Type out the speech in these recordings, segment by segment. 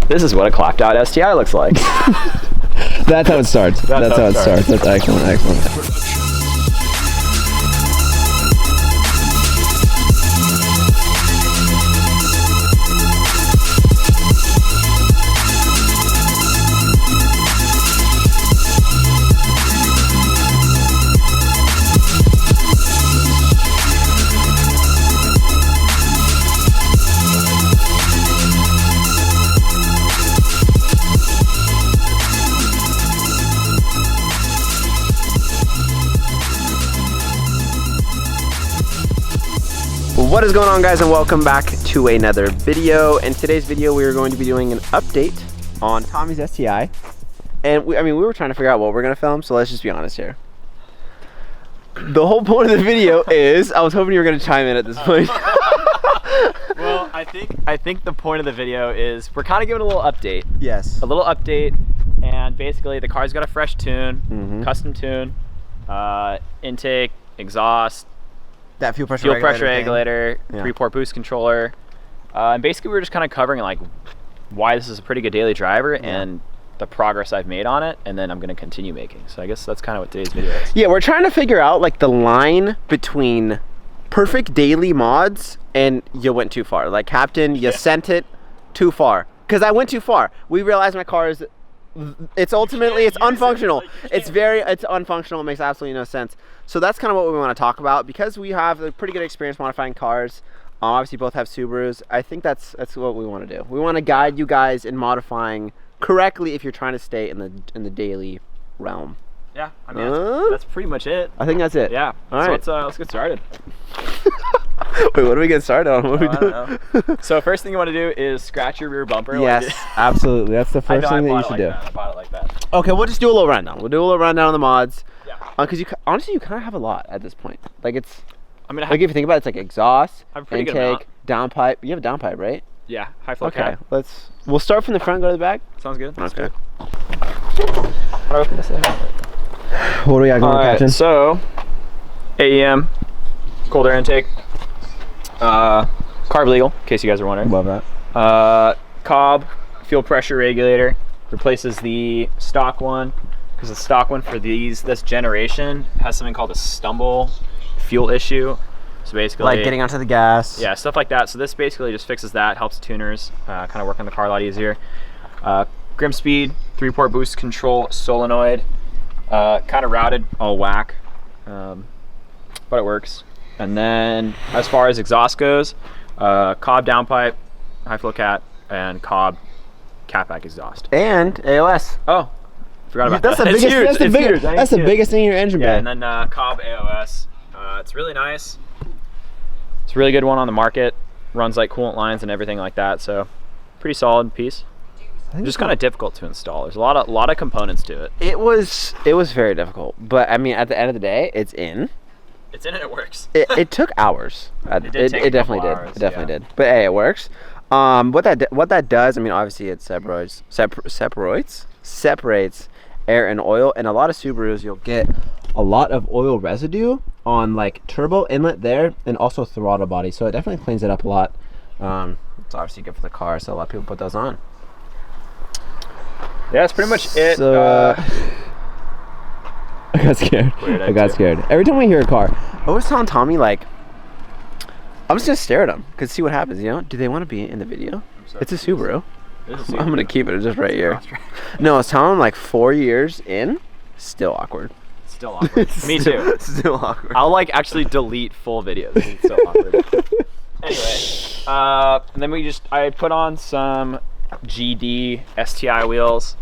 This is what a clapped out STI looks like. That's how it starts. That's how it starts. That's excellent, excellent. What is going on, guys, and welcome back to another video. In today's video we are going to be doing an update on Tommy's STI, and we were trying to figure out what we're going to film, so let's just be honest here. The whole point of the video is, I was hoping you were going to chime in at this point. Well, I think the point of the video is we're kind of giving a little update. Yes. A little update, and basically the car's got a fresh tune, custom tune, intake, exhaust, that fuel pressure regulator, 3-port boost controller, and basically we were just kind of covering like why this is a pretty good daily driver and the progress I've made on it, and then I'm going to continue making. So I guess that's kind of what today's video is. Yeah, we're trying to figure out like the line between perfect daily mods and you went too far. Like, Captain, you sent it too far. Because I went too far. We realized my car is, it's unfunctional. It's unfunctional. It makes absolutely no sense. So that's kind of what we want to talk about, because we have a pretty good experience modifying cars. Obviously both have Subarus. I think that's what we want to do. We want to guide you guys in modifying correctly if you're trying to stay in the daily realm. Yeah, I mean that's pretty much it. I think that's it. Yeah. All right. So let's get started. Wait, what do we get started on? What are we doing? So first thing you want to do is scratch your rear bumper. Yes, absolutely. That's the first thing that you should do. I bought it like that. Okay, we'll just do a little rundown. We'll do a little rundown on the mods. Yeah. Because honestly, you kind of have a lot at this point. Like, it's, I mean, like if you think about it, it's like exhaust, intake, downpipe. You have a downpipe, right? Yeah, high flow cap. Okay, we'll start from the front, go to the back. Sounds good. Okay. I'll open this up. What do we got going, Captain? So, AEM, cold air intake, carb legal, in case you guys are wondering. Love that. Cobb fuel pressure regulator replaces the stock one, because the stock one for this generation has something called a stumble fuel issue. So basically, like getting onto the gas. Yeah, stuff like that. So this basically just fixes that, helps tuners kind of work on the car a lot easier. Grim speed, 3-port boost control solenoid, kind of routed, all whack, but it works. And then as far as exhaust goes, Cobb downpipe, high flow cat, and Cobb catback exhaust. And AOS. Oh, forgot about that. That's the biggest thing in your engine bay. Yeah, and then Cobb AOS. It's really nice. It's a really good one on the market. Runs like coolant lines and everything like that. So pretty solid piece. Just kind of difficult to install. There's a lot of components to it. It was very difficult, but I mean, at the end of the day, it's in. It's in and it works. It took hours. It definitely did. Hours, it definitely did. But hey, it works. What that does, I mean, obviously it separates air and oil. And a lot of Subarus, you'll get a lot of oil residue on like turbo inlet there, and also throttle body. So it definitely cleans it up a lot. It's obviously good for the car, so a lot of people put those on. Yeah, that's pretty much it. So, I got scared. I got scared. Every time I hear a car, I was telling Tommy, like, I'm just gonna stare at them because see what happens. You know, do they want to be in the video? It's a Subaru. I'm gonna keep it just right here. No, I was telling him, like, 4 years in, still awkward. Still awkward. Me too. Still awkward. I'll like actually delete full videos. It's so awkward. Anyway, and then I put on some GD STI wheels,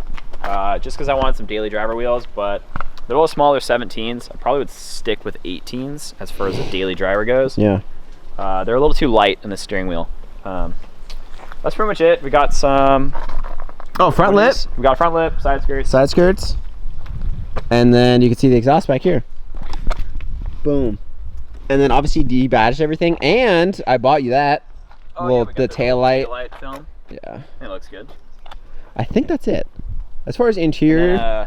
just because I wanted some daily driver wheels, but they're a little smaller, 17s. I probably would stick with 18s as far as the daily driver goes. Yeah. They're a little too light in the steering wheel. That's pretty much it. We got some front lip. We got a front lip, side skirts. Side skirts. And then you can see the exhaust back here. Boom. And then obviously debadged everything, and I bought you that. The tail light film. Yeah. It looks good. I think that's it. As far as interior,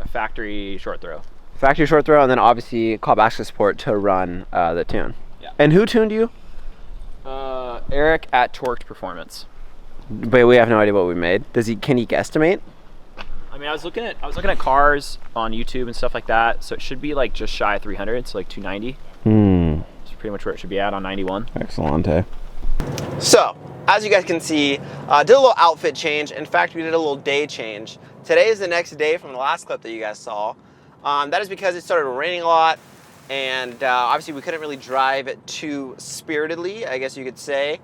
factory short throw. Factory short throw, and then obviously Cobb access port to run the tune. Yeah. And who tuned you? Eric at Torqued Performance. But we have no idea what we made. Can he guesstimate? I mean, I was looking at cars on YouTube and stuff like that, so it should be like just shy of 300, so like 290. It's pretty much where it should be at on 91. Excellent. So, as you guys can see, did a little outfit change. In fact, we did a little day change. Today is the next day from the last clip that you guys saw. That is because it started raining a lot, and obviously we couldn't really drive it too spiritedly, I guess you could say.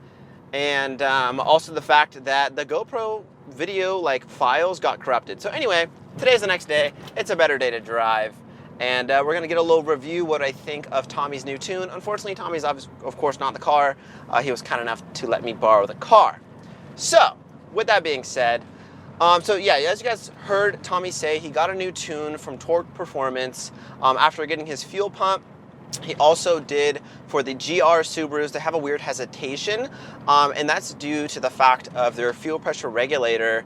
And also the fact that the GoPro video files got corrupted. So anyway, today's the next day. It's a better day to drive. And we're gonna get a little review what I think of Tommy's new tune. Unfortunately, Tommy's of course not in the car. He was kind enough to let me borrow the car. So, with that being said, so yeah, as you guys heard Tommy say, he got a new tune from Torque Performance after getting his fuel pump. He also did for the GR Subarus. They have a weird hesitation, and that's due to the fact of their fuel pressure regulator,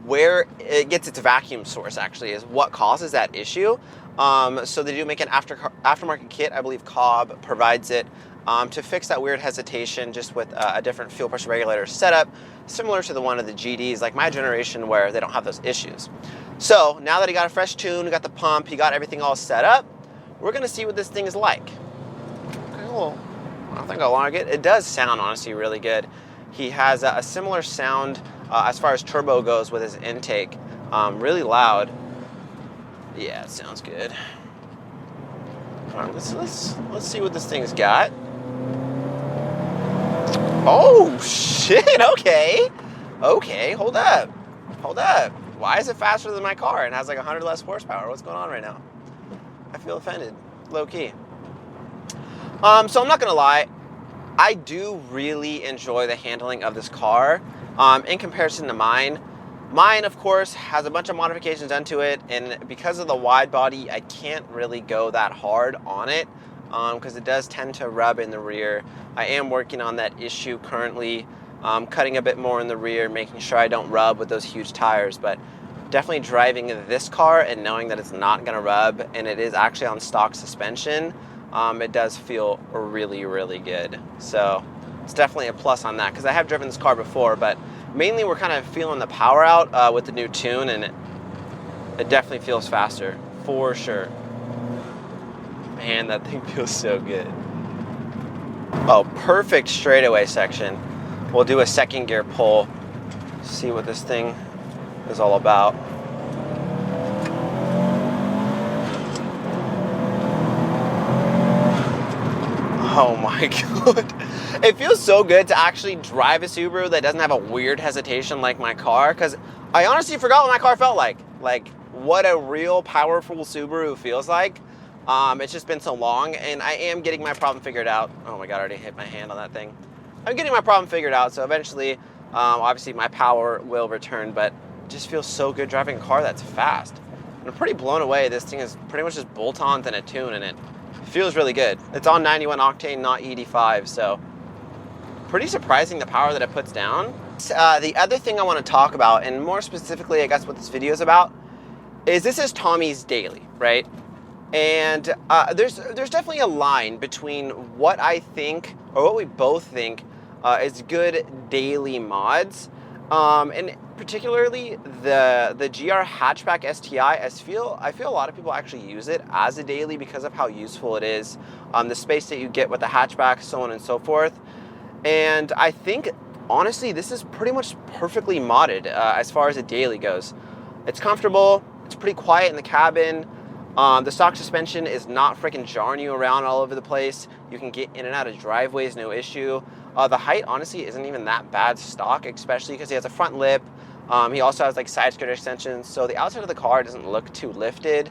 where it gets its vacuum source actually is what causes that issue. So they do make an aftermarket kit. I believe Cobb provides it to fix that weird hesitation, just with a different fuel pressure regulator setup, similar to the one of the GDs, like my generation, where they don't have those issues. So now that he got a fresh tune, he got the pump, he got everything all set up, we're gonna see what this thing is like. Okay, well, I don't think I'll like it. It does sound honestly really good. He has a similar sound as far as turbo goes with his intake, really loud. Yeah, it sounds good. All right, let's see what this thing's got. Oh shit! Okay, hold up. Why is it faster than my car and has like 100 less horsepower? What's going on right now? I feel offended, low key. So I'm not gonna lie, I do really enjoy the handling of this car in comparison to mine. Mine, of course, has a bunch of modifications done to it, and because of the wide body, I can't really go that hard on it because it does tend to rub in the rear. I am working on that issue currently, cutting a bit more in the rear, making sure I don't rub with those huge tires, but definitely driving this car and knowing that it's not gonna rub and it is actually on stock suspension, it does feel really, really good. So it's definitely a plus on that, because I have driven this car before, but mainly we're kind of feeling the power out with the new tune, and it definitely feels faster, for sure. Man, that thing feels so good. Oh, perfect straightaway section. We'll do a second gear pull, see what this thing is all about. Oh my god. It feels so good to actually drive a Subaru that doesn't have a weird hesitation like my car, because I honestly forgot what my car felt like. Like, what a real powerful Subaru feels like. It's just been so long, and I am getting my problem figured out. Oh my god, I already hit my hand on that thing. I'm getting my problem figured out, so eventually, obviously my power will return, but it just feels so good driving a car that's fast. And I'm pretty blown away. This thing is pretty much just bolt-ons and a tune, and it feels really good. It's on 91 octane, not 85, so pretty surprising the power that it puts down. The other thing I want to talk about, and more specifically I guess what this video is about, is this is Tommy's daily, right? And there's definitely a line between what I think, or what we both think, is good daily mods, and particularly the GR hatchback STI. I feel a lot of people actually use it as a daily because of how useful it is, the space that you get with the hatchback, so on and so forth. And I think honestly this is pretty much perfectly modded as far as a daily goes. It's comfortable, it's pretty quiet in the cabin. The stock suspension is not freaking jarring you around all over the place. You can get in and out of driveways, no issue. The height honestly isn't even that bad stock, especially because he has a front lip. He also has like side skirter extensions, so the outside of the car doesn't look too lifted.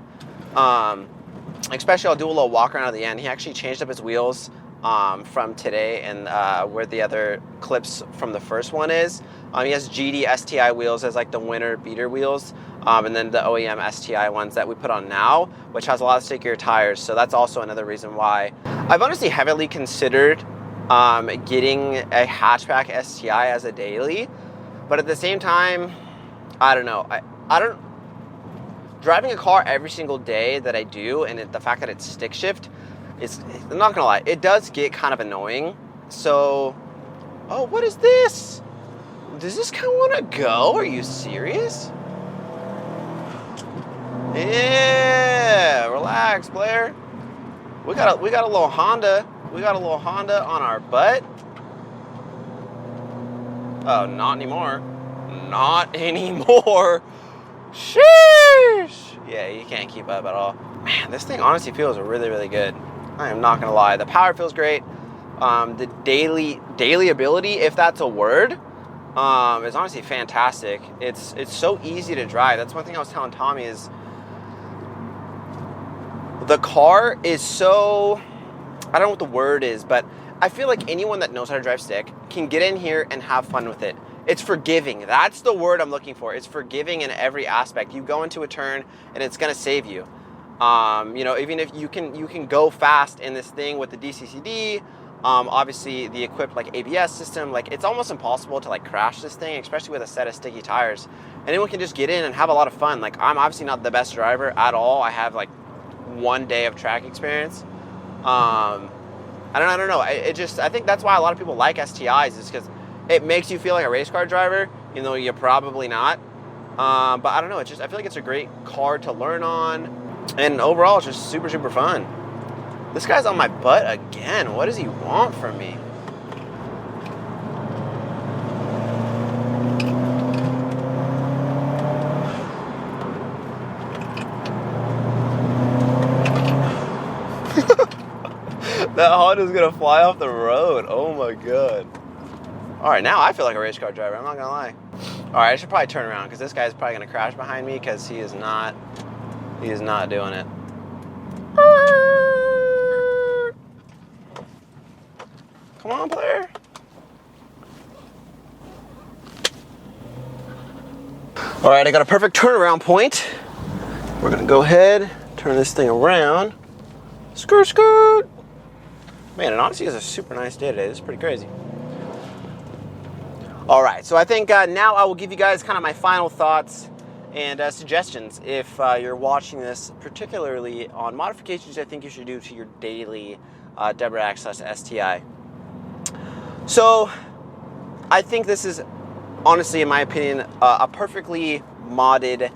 Especially I'll do a little walk around at the end. He actually changed up his wheels from today and where the other clips from the first one is. He has GD STI wheels as like the winter beater wheels, and then the OEM STI ones that we put on now, which has a lot of stickier tires, so that's also another reason why. I've honestly heavily considered getting a hatchback STI as a daily, but at the same time, I don't know. I don't. Driving a car every single day that I do, and the fact that it's stick shift, I'm not gonna lie, it does get kind of annoying. So, oh, what is this? Does this guy want to go? Are you serious? Yeah, relax, Blair. We got a little Honda. We got a little Honda on our butt. Oh, not anymore. Not anymore. Sheesh. Yeah, you can't keep up at all. Man, this thing honestly feels really, really good. I am not gonna lie. The power feels great. The daily ability, if that's a word, is honestly fantastic. It's so easy to drive. That's one thing I was telling Tommy is the car is so, I don't know what the word is, but I feel like anyone that knows how to drive stick can get in here and have fun with it. It's forgiving. That's the word I'm looking for. It's forgiving in every aspect. You go into a turn and it's gonna save you. You know, even if you can go fast in this thing with the DCCD, obviously the equipped like ABS system, like it's almost impossible to like crash this thing, especially with a set of sticky tires. Anyone can just get in and have a lot of fun. Like I'm obviously not the best driver at all. I have like 1 day of track experience. I don't know. I think that's why a lot of people like STIs is because it makes you feel like a race car driver, even though you're probably not. But I don't know. I feel like it's a great car to learn on, and overall, it's just super, super fun. This guy's on my butt again. What does he want from me? That Honda's gonna fly off the road. Oh my God. All right, now I feel like a race car driver, I'm not gonna lie. All right, I should probably turn around because this guy's probably gonna crash behind me because he is not doing it. Come on, player. All right, I got a perfect turnaround point. We're gonna go ahead, turn this thing around. Skirt, skirt. Man, it honestly is a super nice day today. This is pretty crazy. All right, so I think now I will give you guys kind of my final thoughts and suggestions if you're watching this, particularly on modifications I think you should do to your daily WRX/STI. So I think this is honestly, in my opinion, a perfectly modded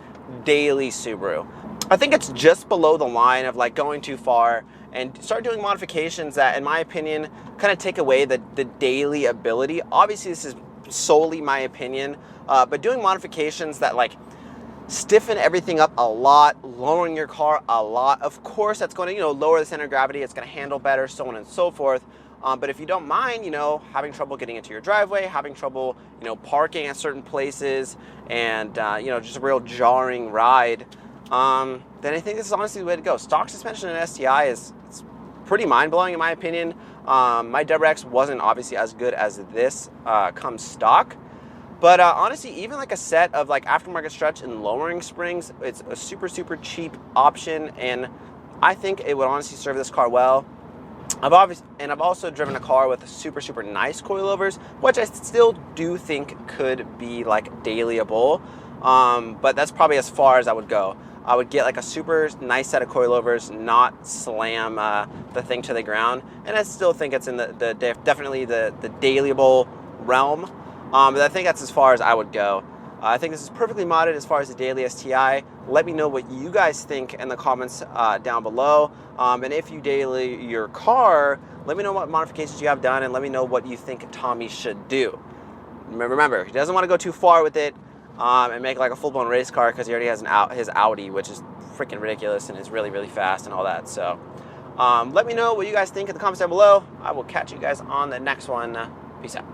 daily Subaru. I think it's just below the line of like going too far and start doing modifications that, in my opinion, kind of take away the daily ability. Obviously, this is solely my opinion, but doing modifications that like stiffen everything up a lot, lowering your car a lot. Of course, that's going to, you know, lower the center of gravity. It's going to handle better, so on and so forth. But if you don't mind, you know, having trouble getting into your driveway, having trouble, you know, parking at certain places, and you know, just a real jarring ride, then I think this is honestly the way to go. Stock suspension in STI is pretty mind-blowing in my opinion. My WRX wasn't obviously as good as this comes stock, but honestly, even like a set of like aftermarket stretch and lowering springs, it's a super, super cheap option, and I think it would honestly serve this car well. I've also driven a car with super, super nice coilovers, which I still do think could be like dailyable, but that's probably as far as I would go. I would get like a super nice set of coilovers, not slam the thing to the ground, and I still think it's in definitely the dailyable realm. But I think that's as far as I would go. I think this is perfectly modded as far as the daily STI. Let me know what you guys think in the comments down below. And if you daily your car, let me know what modifications you have done, and let me know what you think Tommy should do. Remember, he doesn't want to go too far with it and make like a full-blown race car because he already has his Audi, which is freaking ridiculous and is really, really fast and all that. So let me know what you guys think in the comments down below. I will catch you guys on the next one. Peace out.